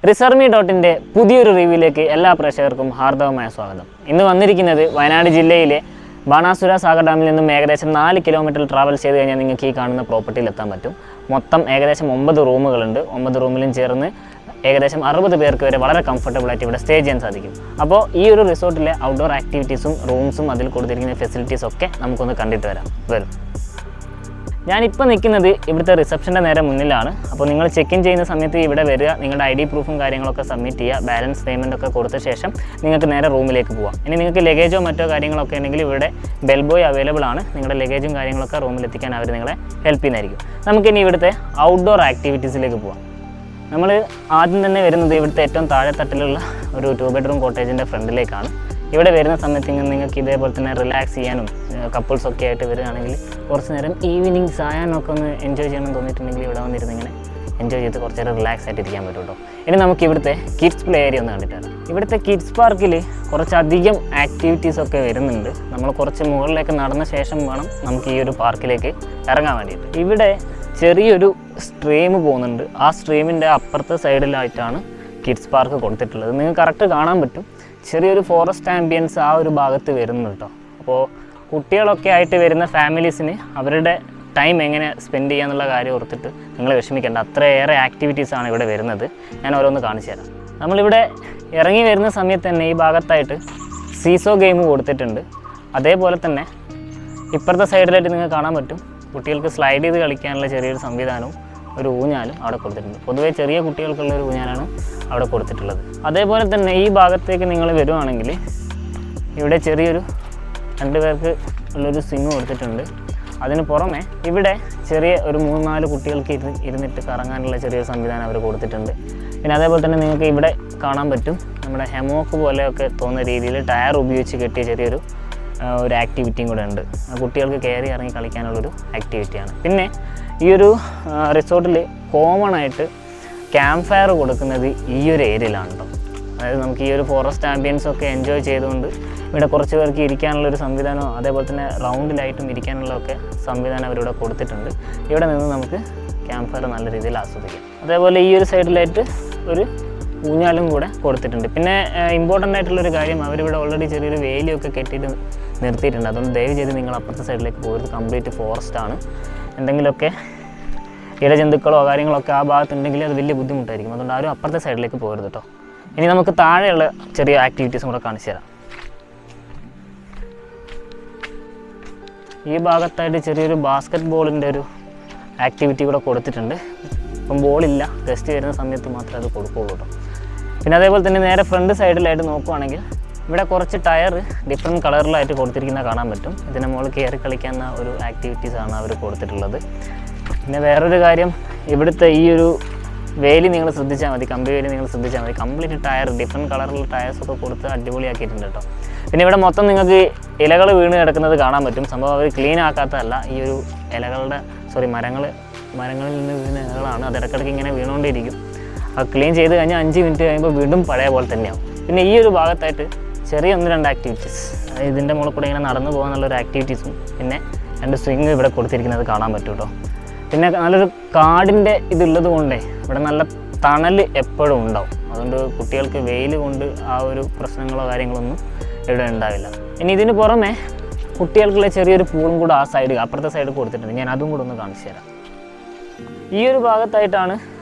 റിസർമി.ന്റെ പുതിയൊരു റിവ്യൂയിലേക്ക് എല്ലാ പ്രേക്ഷകർക്കും ഹാർദവമായ സ്വാഗതം. ഇന്ന് വന്നിരിക്കുന്നത് വയനാട് ജില്ലയിലെ ബാണാസുര സാഗർ ഡാമിൽ നിന്നും ഏകദേശം 4 കിലോമീറ്റർ ട്രാവൽ ചെയ്ത് കഴിഞ്ഞാൽ നിങ്ങൾക്ക് ഈ കാണുന്ന പ്രോപ്പർട്ടിയിൽ എത്താൻ പറ്റും. മൊത്തം ഏകദേശം 9 റൂമുകളുണ്ട്. 9 റൂമിലും ചേർന്ന് ഏകദേശം 60 പേർക്ക് വരെ വളരെ കംഫർട്ടബിൾ ആയിട്ട് ഇവിടെ സ്റ്റേ ചെയ്യാൻ സാധിക്കും. അപ്പോൾ ഈ ഒരു റിസോർട്ടിലെ ഔട്ട്ഡോർ ആക്ടിവിറ്റീസും റൂംസും അതിൽ കൊടുത്തിരിക്കുന്ന ഫെസിലിറ്റീസും ഒക്കെ നമുക്കൊന്ന് കണ്ടിട്ട് വരും. ഞാനിപ്പോൾ നിൽക്കുന്നത് ഇവിടുത്തെ റിസപ്ഷൻ്റെ നേരെ മുന്നിലാണ്. അപ്പോൾ നിങ്ങൾ ചെക്ക് ഇൻ ചെയ്യുന്ന സമയത്ത് ഇവിടെ വരിക, നിങ്ങളുടെ ID പ്രൂഫും കാര്യങ്ങളൊക്കെ സബ്മിറ്റ് ചെയ്യുക, ബാലൻസ് പേയ്മെൻ്റ് ഒക്കെ കൊടുത്ത ശേഷം നിങ്ങൾക്ക് നേരെ റൂമിലേക്ക് പോകാം. ഇനി നിങ്ങൾക്ക് ലഗേജോ മറ്റോ കാര്യങ്ങളൊക്കെ ഉണ്ടെങ്കിൽ ഇവിടെ ബെൽ ബോയ് അവൈലബിൾ ആണ്. നിങ്ങളുടെ ലഗേജും കാര്യങ്ങളൊക്കെ റൂമിലെത്തിക്കാൻ അവർ നിങ്ങളെ ഹെൽപ്പ് ചെയ്യുന്നതായിരിക്കും. നമുക്കിനി ഇവിടുത്തെ ഔട്ട്ഡോർ ആക്ടിവിറ്റീസിലേക്ക് പോകാം. നമ്മൾ ആദ്യം തന്നെ വരുന്നത് ഇവിടുത്തെ ഏറ്റവും താഴെ തട്ടിലുള്ള ഒരു 2 ബെഡ്റൂം കോട്ടേജിൻ്റെ ഫ്രണ്ടിലേക്കാണ്. ഇവിടെ വരുന്ന സമയത്ത് നിങ്ങൾക്ക് ഇതേപോലെ തന്നെ റിലാക്സ് ചെയ്യാനും കപ്പിൾസൊക്കെ ആയിട്ട് വരികയാണെങ്കിൽ കുറച്ച് നേരം ഈവനിങ് സായാഹ്നമൊക്കെ ഒന്ന് എൻജോയ് ചെയ്യണം തോന്നിയിട്ടുണ്ടെങ്കിൽ ഇവിടെ വന്നിരുന്ന് ഇങ്ങനെ എൻജോയ് ചെയ്ത് കുറച്ച് നേരം റിലാക്സ് ആയിട്ട് ഇരിക്കാൻ പറ്റും കേട്ടോ. ഇനി നമുക്ക് ഇവിടുത്തെ കിഡ്സ് പ്ലേ ഏരിയ ഒന്ന് കണ്ടിട്ടാണ്. ഇവിടുത്തെ കിഡ്സ് പാർക്കിൽ കുറച്ചധികം ആക്ടിവിറ്റീസൊക്കെ വരുന്നുണ്ട്. നമ്മൾ കുറച്ച് മുകളിലേക്ക് നടന്ന ശേഷം വേണം നമുക്ക് ഈ ഒരു പാർക്കിലേക്ക് ഇറങ്ങാൻ വേണ്ടിയിട്ട്. ഇവിടെ ചെറിയൊരു സ്ട്രീം പോകുന്നുണ്ട്. ആ സ്ട്രീമിൻ്റെ അപ്പുറത്തെ സൈഡിലായിട്ടാണ് കിഡ്സ് പാർക്ക് കൊടുത്തിട്ടുള്ളത്. നിങ്ങൾക്ക് കറക്റ്റ് കാണാൻ പറ്റും. ചെറിയൊരു ഫോറസ്റ്റ് ആംബിയൻസ് ആ ഒരു ഭാഗത്ത് വരുന്നുണ്ട് കേട്ടോ. അപ്പോൾ കുട്ടികളൊക്കെ ആയിട്ട് വരുന്ന ഫാമിലീസിന് അവരുടെ ടൈം എങ്ങനെ സ്പെൻഡ് ചെയ്യാന്നുള്ള കാര്യം ഓർത്തിട്ട് നിങ്ങൾ വിഷമിക്കേണ്ട. അത്രയേറെ ആക്ടിവിറ്റീസാണ് ഇവിടെ വരുന്നത്. ഞാൻ ഓരോന്ന് കാണിച്ചു തരാം. നമ്മളിവിടെ ഇറങ്ങി വരുന്ന സമയത്ത് തന്നെ ഈ ഭാഗത്തായിട്ട് സീസോ ഗെയിം കൊടുത്തിട്ടുണ്ട്. അതേപോലെ തന്നെ ഇപ്പുറത്തെ സൈഡിലായിട്ട് നിങ്ങൾക്ക് കാണാൻ പറ്റും കുട്ടികൾക്ക് സ്ലൈഡ് ചെയ്ത് കളിക്കാനുള്ള ചെറിയൊരു സംവിധാനവും ഒരു ഊഞ്ഞാലും അവിടെ കൊടുത്തിട്ടുണ്ട്. പൊതുവേ ചെറിയ കുട്ടികൾക്കുള്ള ഒരു ഊഞ്ഞാലാണ് അവിടെ കൊടുത്തിട്ടുള്ളത്. അതേപോലെ തന്നെ ഈ ഭാഗത്തേക്ക് നിങ്ങൾ വരുവാണെങ്കിൽ ഇവിടെ ചെറിയൊരു 2 പേർക്ക് ഉള്ളൊരു സ്വിങ് കൊടുത്തിട്ടുണ്ട്. അതിന് പുറമെ ഇവിടെ ചെറിയ ഒരു 3-4 കുട്ടികൾക്ക് ഇരുന്നിട്ട് കറങ്ങാനുള്ള ചെറിയൊരു സംവിധാനം അവർ കൊടുത്തിട്ടുണ്ട്. പിന്നെ അതേപോലെ തന്നെ നിങ്ങൾക്ക് ഇവിടെ കാണാൻ പറ്റും നമ്മുടെ ഹെമോക്ക് പോലെയൊക്കെ തോന്നുന്ന രീതിയിൽ ടയർ ഉപയോഗിച്ച് കെട്ടിയ ചെറിയൊരു ആക്ടിവിറ്റിയും കൂടെ ഉണ്ട്. കുട്ടികൾക്ക് കയറി ഇറങ്ങി കളിക്കാനുള്ളൊരു ആക്ടിവിറ്റിയാണ്. പിന്നെ ഈ ഒരു റിസോർട്ടിൽ കോമൺ ആയിട്ട് ക്യാമ്പ് ഫയർ കൊടുക്കുന്നത് ഈ ഒരു ഏരിയയിലാണ് കേട്ടോ. അതായത് നമുക്ക് ഈ ഒരു ഫോറസ്റ്റ് ആംബിയൻസൊക്കെ എൻജോയ് ചെയ്തുകൊണ്ട് ഇവിടെ കുറച്ച് പേർക്ക് ഇരിക്കാനുള്ളൊരു സംവിധാനം, അതേപോലെ തന്നെ റൗണ്ടിലായിട്ടും ഇരിക്കാനുള്ളതൊക്കെ സംവിധാനം അവരിവിടെ കൊടുത്തിട്ടുണ്ട്. ഇവിടെ നിന്ന് നമുക്ക് ക്യാമ്പ് ഫയർ നല്ല രീതിയിൽ ആസ്വദിക്കാം. അതേപോലെ ഈ ഒരു സൈഡിലായിട്ട് ഒരു ഊഞ്ഞാലും കൂടെ കൊടുത്തിട്ടുണ്ട്. പിന്നെ ഇമ്പോർട്ടൻ്റ് ആയിട്ടുള്ളൊരു കാര്യം, അവരിവിടെ ഓൾറെഡി ചെറിയൊരു വേലിയൊക്കെ കെട്ടിയിട്ട് നിർത്തിയിട്ടുണ്ട്. അതുകൊണ്ട് ദയവ് ചെയ്ത് നിങ്ങൾ അപ്പുറത്തെ സൈഡിലേക്ക് പോകരുത്. കംപ്ലീറ്റ് ഫോറസ്റ്റാണ്. എന്തെങ്കിലുമൊക്കെ ഇഴജന്തുക്കളോ കാര്യങ്ങളൊക്കെ ആ ഭാഗത്തുണ്ടെങ്കിൽ അത് വലിയ ബുദ്ധിമുട്ടായിരിക്കും. അതുകൊണ്ട് ആരും അപ്പുറത്തെ സൈഡിലേക്ക് പോകരുത് കേട്ടോ. ഇനി നമുക്ക് താഴെയുള്ള ചെറിയ ആക്ടിവിറ്റീസും കൂടെ കാണിച്ചു തരാം. ഈ ഭാഗത്തായിട്ട് ചെറിയൊരു ബാസ്ക്കറ്റ് ബോളിൻ്റെ ഒരു ആക്ടിവിറ്റി കൂടെ കൊടുത്തിട്ടുണ്ട്. ഇപ്പം ബോളില്ല, ഗസ്റ്റ് വരുന്ന സമയത്ത് മാത്രമേ അത് കൊടുക്കുകയുള്ളൂ കേട്ടോ. പിന്നെ അതേപോലെ തന്നെ നേരെ ഫ്രണ്ട് സൈഡിലായിട്ട് നോക്കുവാണെങ്കിൽ ഇവിടെ കുറച്ച് ടയർ ഡിഫറെൻറ്റ് കളറിലായിട്ട് കൊടുത്തിരിക്കുന്ന കാണാൻ പറ്റും. ഇതിന് മുകളിൽ കയറി കളിക്കുന്ന ഒരു ആക്ടിവിറ്റീസാണ് അവർ കൊടുത്തിട്ടുള്ളത്. പിന്നെ വേറൊരു കാര്യം, ഇവിടുത്തെ ഈ ഒരു വേലി നിങ്ങൾ ശ്രദ്ധിച്ചാൽ മതി, കമ്പി വേലി നിങ്ങൾ ശ്രദ്ധിച്ചാൽ മതി. കംപ്ലീറ്റ് ടയർ ഡിഫറെൻറ്റ് കളറിലുള്ള ടയർസൊക്കെ കൊടുത്ത് അടിപൊളിയാക്കിയിട്ടുണ്ട് കേട്ടോ. പിന്നെ ഇവിടെ മൊത്തം നിങ്ങൾക്ക് ഇലകൾ വീണ് കിടക്കുന്നത് കാണാൻ പറ്റും. സംഭവം അവർ ക്ലീൻ ആക്കാത്തതല്ല, ഈ ഒരു മരങ്ങളിൽ നിന്ന് വീണ ഇലകളാണ്. അത് ഇടയ്ക്കിടയ്ക്ക് ഇങ്ങനെ വീണുകൊണ്ടിരിക്കും. അത് ക്ലീൻ ചെയ്ത് കഴിഞ്ഞാൽ 5 മിനിറ്റ് കഴിയുമ്പോൾ വീണ്ടും പഴയ പോലെ തന്നെയാവും. പിന്നെ ഈ ഒരു ഭാഗത്തായിട്ട് ചെറിയ 1-2 ആക്ടിവിറ്റീസ്, അതായത് ഇതിൻ്റെ മുകളിൽ കൂടെ ഇങ്ങനെ നടന്നു പോകാനുള്ളൊരു ആക്ടിവിറ്റീസും പിന്നെ 2 സ്വിങ് ഇവിടെ കൊടുത്തിരിക്കുന്നത് കാണാൻ പറ്റും കേട്ടോ. പിന്നെ നല്ലൊരു കാടിൻ്റെ ഇതുള്ളത് കൊണ്ടേ ഇവിടെ നല്ല തണൽ എപ്പോഴും ഉണ്ടാവും. അതുകൊണ്ട് കുട്ടികൾക്ക് വെയിൽ കൊണ്ട് ആ ഒരു പ്രശ്നങ്ങളോ കാര്യങ്ങളൊന്നും ഇവിടെ ഉണ്ടാവില്ല. ഇനി ഇതിന് പുറമെ കുട്ടികൾക്കുള്ള ചെറിയൊരു പൂളും കൂടെ അപ്പുറത്തെ സൈഡ് കൊടുത്തിട്ടുണ്ട്. ഞാൻ അതും കൂടെ ഒന്ന് കാണിച്ചു തരാം. ഈ ഒരു ഭാഗത്തായിട്ടാണ്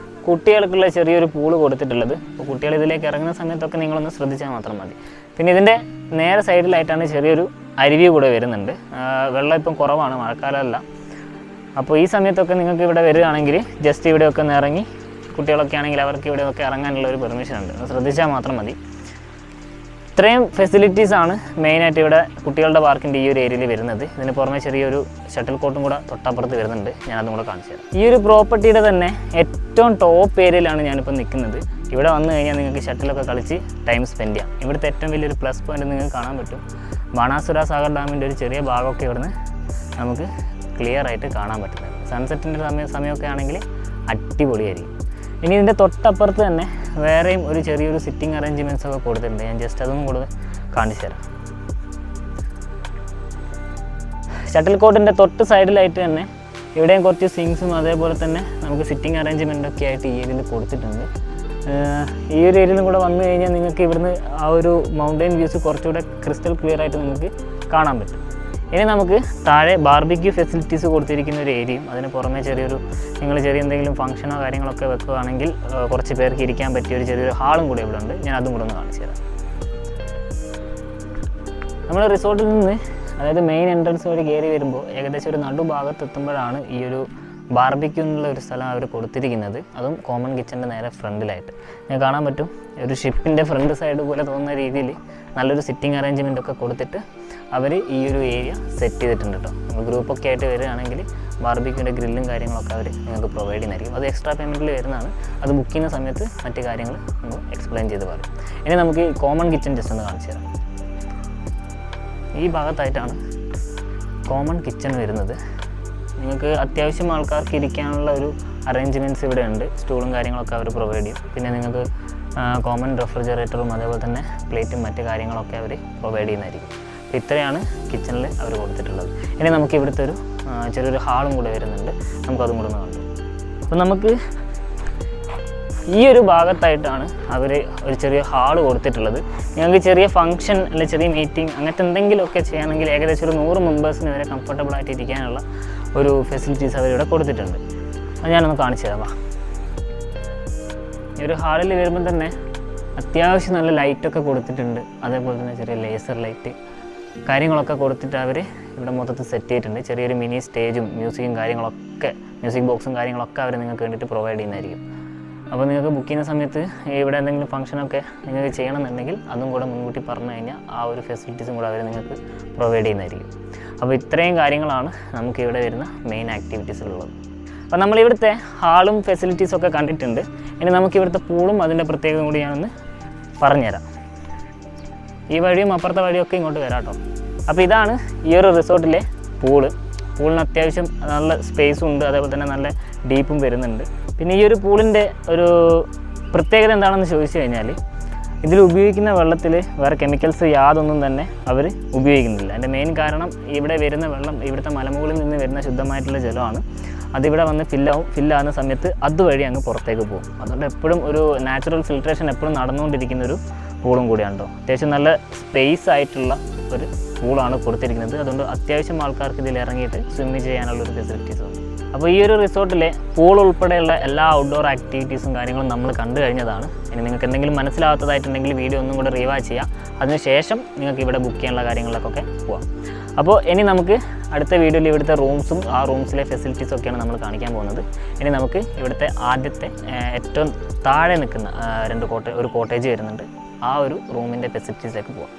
കുട്ടികൾക്കുള്ള ചെറിയൊരു പൂള് കൊടുത്തിട്ടുള്ളത്. അപ്പോൾ കുട്ടികൾ ഇതിലേക്ക് ഇറങ്ങുന്ന സമയത്തൊക്കെ നിങ്ങളൊന്ന് ശ്രദ്ധിച്ചാൽ മാത്രം മതി. പിന്നെ ഇതിൻ്റെ നേരെ സൈഡിലായിട്ടാണ് ചെറിയൊരു അരുവി കൂടെ വരുന്നുണ്ട്. വെള്ളം ഇപ്പം കുറവാണ്, മഴക്കാലമല്ല. അപ്പോൾ ഈ സമയത്തൊക്കെ നിങ്ങൾക്ക് ഇവിടെ വരികയാണെങ്കിൽ ജസ്റ്റ് ഇവിടെയൊക്കെ ഒന്ന് ഇറങ്ങി, കുട്ടികളൊക്കെ ആണെങ്കിൽ അവർക്ക് ഇവിടെയൊക്കെ ഇറങ്ങാനുള്ള ഒരു പെർമിഷൻ ഉണ്ട്. ശ്രദ്ധിച്ചാൽ മാത്രം മതി. ഇത്രയും ഫെസിലിറ്റീസാണ് മെയിനായിട്ട് ഇവിടെ കുട്ടികളുടെ പാർക്കിൻ്റെ ഈ ഒരു ഏരിയയിൽ വരുന്നത്. ഇതിന് പുറമെ ചെറിയൊരു ഷട്ടിൽ കോർട്ടും കൂടെ തൊട്ടപ്പുറത്ത് വരുന്നുണ്ട്. ഞാനതും കൂടെ കാണിച്ചു തരാം. ഈ ഒരു പ്രോപ്പർട്ടിയുടെ തന്നെ ഏറ്റവും ടോപ്പ് ഏരിയയിലാണ് ഞാനിപ്പോൾ നിൽക്കുന്നത്. ഇവിടെ വന്നു കഴിഞ്ഞാൽ നിങ്ങൾക്ക് ഷട്ടിലൊക്കെ കളിച്ച് ടൈം സ്പെൻഡ് ചെയ്യാം. ഇവിടുത്തെ ഏറ്റവും വലിയൊരു പ്ലസ് പോയിന്റ് നിങ്ങൾക്ക് കാണാൻ പറ്റും. ബാണാസുര സാഗർ ഡാമിൻ്റെ ഒരു ചെറിയ ഭാഗമൊക്കെ ഇവിടുന്ന് നമുക്ക് ക്ലിയർ ആയിട്ട് കാണാൻ പറ്റുന്നത്. സൺസെറ്റിൻ്റെ സമയമൊക്കെ ആണെങ്കിൽ അടിപൊളിയായിരിക്കും. ഇനി ഇതിൻ്റെ തൊട്ടപ്പുറത്ത് തന്നെ വേറെയും ഒരു ചെറിയൊരു സിറ്റിംഗ് അറേഞ്ച്മെൻറ്റ്സ് ഒക്കെ കൊടുത്തിട്ടുണ്ട്. ഞാൻ ജസ്റ്റ് അതൊന്നും കൂടെ കാണിച്ചു തരാം. ഷട്ടിൽ കോർട്ടിൻ്റെ തൊട്ട് സൈഡിലായിട്ട് തന്നെ ഇവിടെയും കുറച്ച് സ്വിങ്സും അതേപോലെ തന്നെ നമുക്ക് സിറ്റിംഗ് അറേഞ്ച്മെൻറ്റൊക്കെ ആയിട്ട് ഈ ഏരിയയിൽ കൊടുത്തിട്ടുണ്ട്. ഈ ഒരു ഏരിയയിലും കൂടെ വന്നു കഴിഞ്ഞാൽ നിങ്ങൾക്ക് ഇവിടുന്ന് ആ ഒരു മൗണ്ടൻ വ്യൂസ് കുറച്ചുകൂടെ ക്രിസ്റ്റൽ ക്ലിയർ ആയിട്ട് നിങ്ങൾക്ക് കാണാൻ പറ്റും. ഇനി നമുക്ക് താഴെ ബാർബിക്യൂ ഫെസിലിറ്റീസ് കൊടുത്തിരിക്കുന്ന ഒരു ഏരിയയും അതിന് പുറമെ നിങ്ങൾ ചെറിയ എന്തെങ്കിലും ഫംഗ്ഷനോ കാര്യങ്ങളൊക്കെ വെക്കുകയാണെങ്കിൽ കുറച്ച് പേർക്ക് ഇരിക്കാൻ പറ്റിയ ഒരു ചെറിയൊരു ഹാളും കൂടെ ഇവിടെ ഉണ്ട്. ഞാൻ അതും കൂടെ ഒന്ന് കാണിച്ചു തരാം. നമ്മൾ റിസോർട്ടിൽ നിന്ന് അതായത് മെയിൻ എൻട്രൻസ് വഴി കയറി വരുമ്പോൾ ഏകദേശം ഒരു നടുഭാഗത്ത് എത്തുമ്പോഴാണ് ഈ ഒരു ബാർബിക്യൂ എന്നുള്ള ഒരു സ്ഥലം അവർ കൊടുത്തിരിക്കുന്നത്. അതും കോമൺ കിച്ചൻ്റെ നേരെ ഫ്രണ്ടിലായിട്ട് ഞാൻ കാണാൻ പറ്റും. ഒരു ഷിപ്പിൻ്റെ ഫ്രണ്ട് സൈഡ് പോലെ തോന്നുന്ന രീതിയിൽ നല്ലൊരു സിറ്റിംഗ് അറേഞ്ച്മെൻ്റ് ഒക്കെ കൊടുത്തിട്ട് അവർ ഈ ഒരു ഏരിയ സെറ്റ് ചെയ്തിട്ടുണ്ട് കേട്ടോ. നമ്മൾ ഗ്രൂപ്പൊക്കെ ആയിട്ട് വരികയാണെങ്കിൽ ബാർബിക്യൂൻ്റെ ഗ്രില്ലും കാര്യങ്ങളൊക്കെ അവർ നിങ്ങൾക്ക് പ്രൊവൈഡ് ചെയ്യുന്നതായിരിക്കും. അത് എക്സ്ട്രാ പേയ്മെൻറ്റിൽ വരുന്നതാണ്. അത് ബുക്ക് ചെയ്യുന്ന സമയത്ത് മറ്റു കാര്യങ്ങൾ നമ്മൾ എക്സ്പ്ലെയിൻ ചെയ്ത് പറയും. ഇനി നമുക്ക് കോമൺ കിച്ചൺ ജസ്റ്റ് ഒന്ന് കാണിച്ചു തരാം. ഈ ഭാഗത്തായിട്ടാണ് കോമൺ കിച്ചൺ വരുന്നത്. നിങ്ങൾക്ക് അത്യാവശ്യം ആൾക്കാർക്ക് ഇരിക്കാനുള്ള ഒരു അറേഞ്ച്മെൻറ്റ്സ് ഇവിടെ ഉണ്ട്. സ്റ്റൂളും കാര്യങ്ങളൊക്കെ അവർ പ്രൊവൈഡ് ചെയ്യും. പിന്നെ നിങ്ങൾക്ക് കോമൺ റെഫ്രിജറേറ്ററും അതേപോലെ തന്നെ പ്ലേറ്റും മറ്റ് കാര്യങ്ങളൊക്കെ അവർ പ്രൊവൈഡ് ചെയ്യുന്നതായിരിക്കും. അപ്പോൾ ഇത്രയാണ് കിച്ചണിൽ അവർ കൊടുത്തിട്ടുള്ളത്. ഇനി നമുക്ക് ഇവിടുത്തെ ഒരു ചെറിയൊരു ഹാളും കൂടെ വരുന്നുണ്ട്. നമുക്കതും കൂടെ ഒന്ന് കണ്ടു. അപ്പോൾ നമുക്ക് ഈ ഒരു ഭാഗത്തായിട്ടാണ് അവർ ഒരു ചെറിയ ഹാള് കൊടുത്തിട്ടുള്ളത്. ഞങ്ങൾക്ക് ചെറിയ ഫംഗ്ഷൻ അല്ലെങ്കിൽ ചെറിയ മീറ്റിംഗ് അങ്ങനത്തെ എന്തെങ്കിലുമൊക്കെ ചെയ്യണമെങ്കിൽ ഏകദേശം ഒരു 100 മെമ്പേഴ്സിന് വരെ കംഫർട്ടബിളായിട്ട് ഇരിക്കാനുള്ള ഒരു ഫെസിലിറ്റീസ് അവരിവിടെ കൊടുത്തിട്ടുണ്ട്. അത് ഞാനൊന്ന് കാണിച്ചു തരാം. ഈ ഒരു ഹാളിൽ വരുമ്പോൾ തന്നെ അത്യാവശ്യം നല്ല ലൈറ്റൊക്കെ കൊടുത്തിട്ടുണ്ട്. അതേപോലെ തന്നെ ചെറിയ ലേസർ ലൈറ്റ് കാര്യങ്ങളൊക്കെ കൊടുത്തിട്ട് അവർ ഇവിടെ മൊത്തത്തിൽ സെറ്റ് ചെയ്തിട്ടുണ്ട്. ചെറിയൊരു മിനി സ്റ്റേജും മ്യൂസിക് ബോക്സും കാര്യങ്ങളൊക്കെ അവർ നിങ്ങൾക്ക് വേണ്ടിയിട്ട് പ്രൊവൈഡ് ചെയ്യുന്നതായിരിക്കും. അപ്പോൾ നിങ്ങൾക്ക് ബുക്ക് ചെയ്യുന്ന സമയത്ത് ഇവിടെ എന്തെങ്കിലും ഫംഗ്ഷനൊക്കെ നിങ്ങൾക്ക് ചെയ്യണമെന്നുണ്ടെങ്കിൽ അതും കൂടെ മുൻകൂട്ടി പറഞ്ഞു കഴിഞ്ഞാൽ ആ ഒരു ഫെസിലിറ്റീസും കൂടെ അവർ നിങ്ങൾക്ക് പ്രൊവൈഡ് ചെയ്യുന്നതായിരിക്കും. അപ്പോൾ ഇത്രയും കാര്യങ്ങളാണ് നമുക്ക് ഇവിടെ വരുന്ന മെയിൻ ആക്ടിവിറ്റീസിലുള്ളത്. അപ്പോൾ നമ്മളിവിടുത്തെ ഹാളും ഫെസിലിറ്റീസും ഒക്കെ കണ്ടിട്ടുണ്ട്. ഇനി നമുക്ക് ഇവിടുത്തെ പൂളും അതിൻ്റെ പ്രത്യേകത കൂടി ഞാനൊന്ന് പറഞ്ഞുതരാം. ഈ വഴിയും അപ്പുറത്തെ വഴിയൊക്കെ ഇങ്ങോട്ട് വരാം കേട്ടോ. അപ്പോൾ ഇതാണ് ഈ ഒരു റിസോർട്ടിലെ പൂളിന് അത്യാവശ്യം നല്ല സ്പേസും ഉണ്ട്. അതേപോലെ തന്നെ നല്ല ഡീപ്പും വരുന്നുണ്ട്. പിന്നെ ഈ ഒരു പൂളിൻ്റെ ഒരു പ്രത്യേകത എന്താണെന്ന് ചോദിച്ചു കഴിഞ്ഞാൽ ഇതിൽ ഉപയോഗിക്കുന്ന വെള്ളത്തിൽ വേറെ കെമിക്കൽസ് യാതൊന്നും തന്നെ അവർ ഉപയോഗിക്കുന്നില്ല. അതിൻ്റെ മെയിൻ കാരണം ഇവിടെ വരുന്ന വെള്ളം ഇവിടുത്തെ മലമുകളിൽ നിന്ന് വരുന്ന ശുദ്ധമായിട്ടുള്ള ജലമാണ്. അതിവിടെ വന്ന് ഫില്ലാകുന്ന സമയത്ത് അതുവഴി അങ്ങ് പുറത്തേക്ക് പോകും. അതുകൊണ്ട് എപ്പോഴും ഒരു നാച്ചുറൽ ഫിൽട്രേഷൻ എപ്പോഴും നടന്നുകൊണ്ടിരിക്കുന്നൊരു പൂളും കൂടിയാണ് കേട്ടോ. അത്യാവശ്യം നല്ല സ്പേസ് ആയിട്ടുള്ള ഒരു പൂളാണ് കൊടുത്തിരിക്കുന്നത്. അതുകൊണ്ട് അത്യാവശ്യം ആൾക്കാർക്ക് ഇതിൽ ഇറങ്ങിയിട്ട് സ്വിമ്മ് ചെയ്യാനുള്ളൊരു ഫെസിലിറ്റീസും ഉണ്ട്. അപ്പോൾ ഈ ഒരു റിസോർട്ടിലെ പൂൾ ഉൾപ്പെടെയുള്ള എല്ലാ ഔട്ട്ഡോർ ആക്ടിവിറ്റീസും കാര്യങ്ങളും നമ്മൾ കണ്ടു കഴിഞ്ഞതാണ്. ഇനി നിങ്ങൾക്ക് എന്തെങ്കിലും മനസ്സിലാവാത്തതായിട്ടുണ്ടെങ്കിൽ വീഡിയോ ഒന്നും കൂടെ റീവാച്ച് ചെയ്യാം. അതിനുശേഷം നിങ്ങൾക്ക് ഇവിടെ ബുക്ക് ചെയ്യാനുള്ള കാര്യങ്ങളിലൊക്കെ പോകാം. അപ്പോൾ ഇനി നമുക്ക് അടുത്ത വീഡിയോയിൽ ഇവിടുത്തെ റൂംസും ആ റൂംസിലെ ഫെസിലിറ്റീസൊക്കെയാണ് നമ്മൾ കാണിക്കാൻ പോകുന്നത്. ഇനി നമുക്ക് ഇവിടുത്തെ ആദ്യത്തെ ഏറ്റവും താഴെ നിൽക്കുന്ന ഒരു കോട്ടേജ് വരുന്നുണ്ട്. ആ ഒരു റൂമിൻ്റെ ഫെസിലിറ്റീസിലേക്ക് പോകാം.